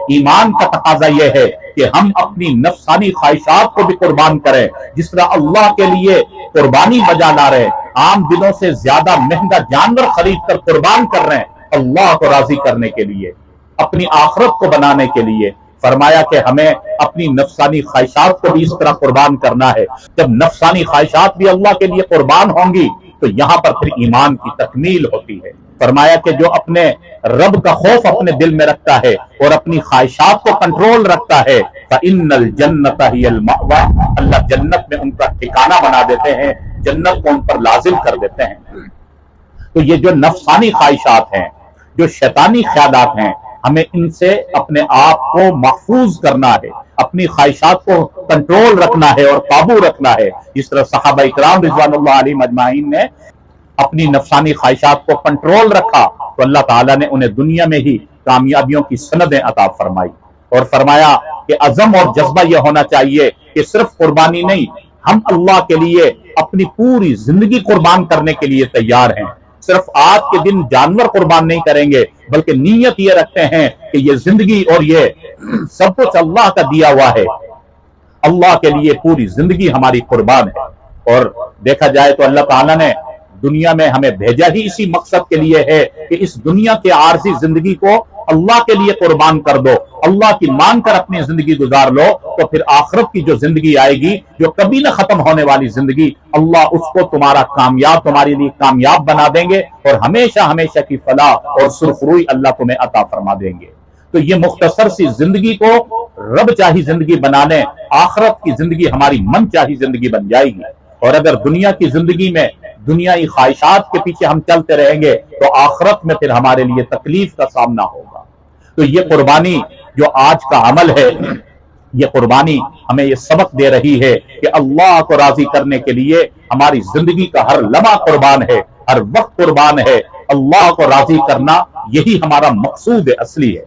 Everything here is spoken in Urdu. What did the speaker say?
ایمان کا تقاضا یہ ہے کہ ہم اپنی نفسانی خواہشات کو بھی قربان کریں، جس طرح اللہ کے لیے قربانی بجا لا رہے، عام دنوں سے زیادہ مہنگا جانور خرید کر قربان کر رہے ہیں اللہ کو راضی کرنے کے لیے، اپنی آخرت کو بنانے کے لیے۔ فرمایا کہ ہمیں اپنی نفسانی خواہشات کو بھی اس طرح قربان کرنا ہے۔ جب نفسانی خواہشات بھی اللہ کے لیے قربان ہوں گی تو یہاں پر پھر ایمان کی تکمیل ہوتی ہے۔ فرمایا کہ جو اپنے رب کا خوف اپنے دل میں رکھتا ہے اور اپنی خواہشات کو کنٹرول رکھتا ہے فَإِنَّ الْجَنَّةَ هِيَ الْمَأْوَىٰ، اللہ جنت میں ان کا ٹھکانہ بنا دیتے ہیں، جنت کو ان پر لازم کر دیتے ہیں۔ تو یہ جو نفسانی خواہشات ہیں، جو شیطانی خیالات ہیں، ہمیں ان سے اپنے آپ کو محفوظ کرنا ہے، اپنی خواہشات کو کنٹرول رکھنا ہے اور قابو رکھنا ہے، جس طرح صحابہ اکرام رضوان اللہ علیہم اجمعین نے اپنی نفسانی خواہشات کو کنٹرول رکھا تو اللہ تعالیٰ نے انہیں دنیا میں ہی کامیابیوں کی سندیں عطا فرمائی، اور فرمایا کہ عزم اور جذبہ یہ ہونا چاہیے کہ صرف قربانی نہیں، ہم اللہ کے لیے اپنی پوری زندگی قربان کرنے کے لیے تیار ہیں۔ صرف آج کے دن جانور قربان نہیں کریں گے، بلکہ نیت یہ رکھتے ہیں کہ یہ زندگی اور یہ سب کچھ اللہ کا دیا ہوا ہے، اللہ کے لیے پوری زندگی ہماری قربان ہے۔ اور دیکھا جائے تو اللہ تعالیٰ نے دنیا میں ہمیں بھیجا ہی اسی مقصد کے لیے ہے کہ اس دنیا کے عارضی زندگی کو اللہ کے لیے قربان کر دو، اللہ کی مان کر اپنی زندگی گزار لو، تو پھر آخرت کی جو زندگی آئے گی، جو کبھی نہ ختم ہونے والی زندگی، اللہ اس کو تمہارے لیے کامیاب بنا دیں گے، اور ہمیشہ ہمیشہ کی فلاح اور سرخروئی اللہ تمہیں عطا فرما دیں گے۔ تو یہ مختصر سی زندگی کو رب چاہی زندگی بنا لیں، آخرت کی زندگی ہماری من چاہی زندگی بن جائے گی۔ اور اگر دنیا کی زندگی میں دنیائی خواہشات کے پیچھے ہم چلتے رہیں گے تو آخرت میں پھر ہمارے لیے تکلیف کا سامنا ہوگا۔ تو یہ قربانی جو آج کا عمل ہے، یہ قربانی ہمیں یہ سبق دے رہی ہے کہ اللہ کو راضی کرنے کے لیے ہماری زندگی کا ہر لمحہ قربان ہے، ہر وقت قربان ہے۔ اللہ کو راضی کرنا یہی ہمارا مقصود اصلی ہے۔